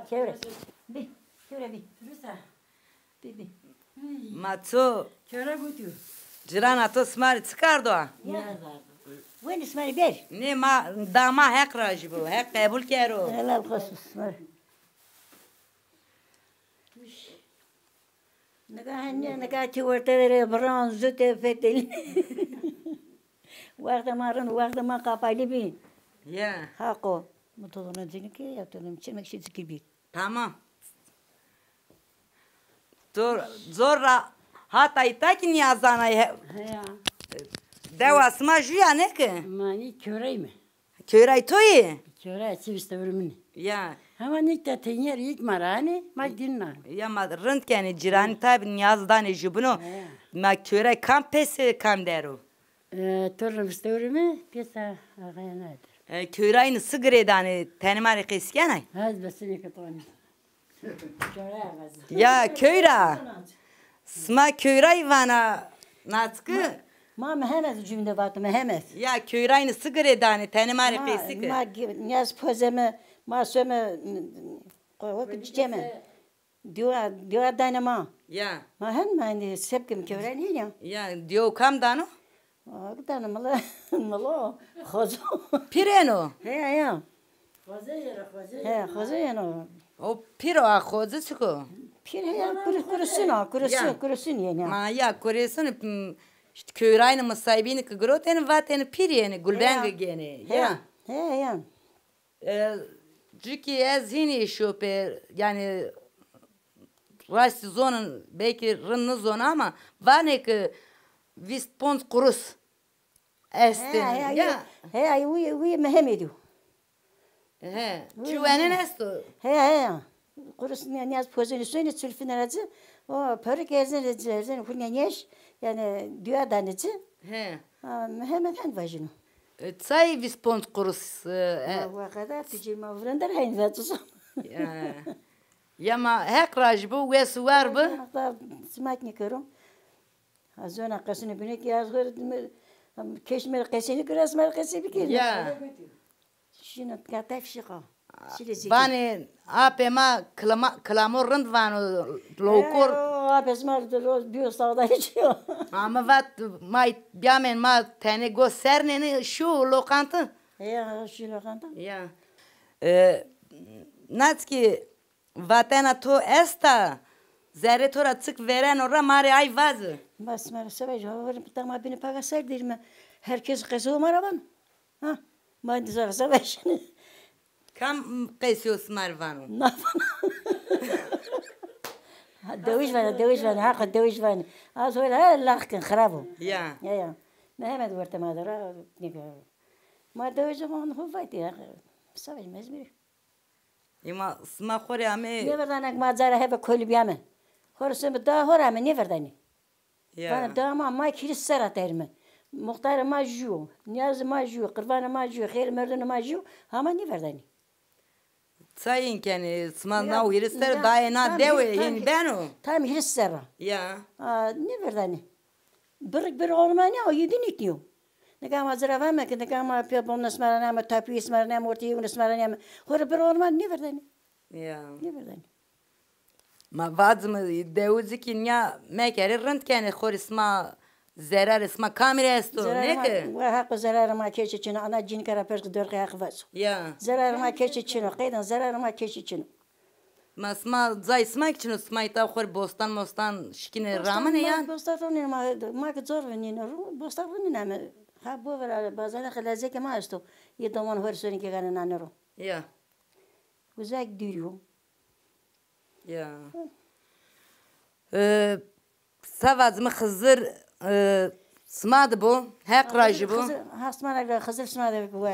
Çevre. Bir. Çevre bir. Bir. Matso. Çevre götür. Cirana to smari çıkardı o. Veni smari bir. Ne ma dama hek rajı bu. Hek kabul kero. Helal olsun smari. Nega çuvartere bronzu tefetel. Vakti ma kapaylı bir. Ya. Hako. Mutluğuna diyecek ki yaptığım çemek şey zikir bir. Tamam. Dur zorla hatta itakin yazana Ya. devasma juya ne ki? Mani körey mi? Köray toyi. Körey çiviste vurumini. Ya. Hemen ilk de tenyer ilk marani ma dinna. Ya ma rıntgeni cirani tabi yazdan jubunu. Ma köray kam pesi kam deru. Torun viste vurumu piyasa ağayanadır. Körayını sıgıredani tenimari kıskenay. Hadi besini katoni. Körey ağazı. Ya köyra. Sma köyray vana natkı. Ma Mehmet cümle batı Mehmet. Ya köyrayını sıgıredani tenimari kısıkı. Ma yaz pozeme ma söme koyup ciceme. Diyor danama. Ya. Ma hen mani sepkim körey ne ya? Ya diyor kam dano? Gdana malo. Xozo. Pireno. He ya. He xozo ya. O piro a xozu çıkı. Pir ya kurusun yani. Ma ya koresun işte köyrayını masayibini kıgroteni vateni piriyeni gulbengi gene. Ya. He ya. Çünkü ez hini şoper yani rasti zonun belki rınlı zonu ama vane ki vispons kurus. Estin. Ya. He uy Mehmet. He. Çuvenin estu. He. Kurusun yani yaz pozunu söyle sülfün aracı. O pörük gezin kullan yaş. Yani diyor danıcı. He. Mehmet han vajinu. Tsay vispons kurus. O kadar pijama vrender hain vatsu. Ya ma hek raj bu ve suvar bu. Da smak kırım. Azona kasını binek yazgır keşmer kesini kıras mer kesi bir kere. Ya. Şunu kataf şıka. Bani apema klamor rınd vanu lokur. Apesmar de bir sağda geçiyor. Ama vat may biamen ma tane go serneni şu lokantı. Ya şu lokanta. Ya. Natski vatena to esta zerre tora tık veren ora mari ay vazı. Bas mer sevej var tamam beni pagasar dirme. Herkes kızı maravan. Ha. Ben de zara sevej. Kam kesiyoruz marvanu. Dövüş var, hakikaten dövüş var. Az öyle lahkın, kharabo. Ya. Ya. Mehmet vardı madara, ne kadar. Ma dövüş ama ne fayda ya. Savcı mezmir. İma sma khore ame. Ne verdanak ma zara hep kolbiyame. Horse da horame ne verdani. Ya. Bana da ma kilis sara terme. Muhtar ma ju, niyaz ma ju, kurban ma ju, hayır merdun ma ju, ama ne verdani. Sayın keni sma na uyrister dayana dewe yin beno. Tam kilis sara. Ya. Ne verdani. Bir ormanya o yedin itiyor. Ne kadar zara var mı ki ne kadar piyapon nasmarana mı tapu ismarana mı ortaya nasmarana mı. Hor bir orman ne verdani. Ya. Ne verdani. Ma vazmı devuzi ki ya mekeri rınt keni khor isma zarar isma kamera esto ne ki? Ve hakkı zararıma keçi ana cin kara perk dört ayak var. Ya. Zararıma keçi kaydan zararıma keçi Ma sma zay isma için isma ita khor bostan şikine ramane ya. Bostan ne ma zor ne bostan ne ne ha bu var bazen khalaze kema asto yedaman hor soni ki gana nanero. Ya. Uzak duruyor. Ya. Savazmı Hızır smadı bu. Hek rajı bu. Hasmana Hızır smadı bu.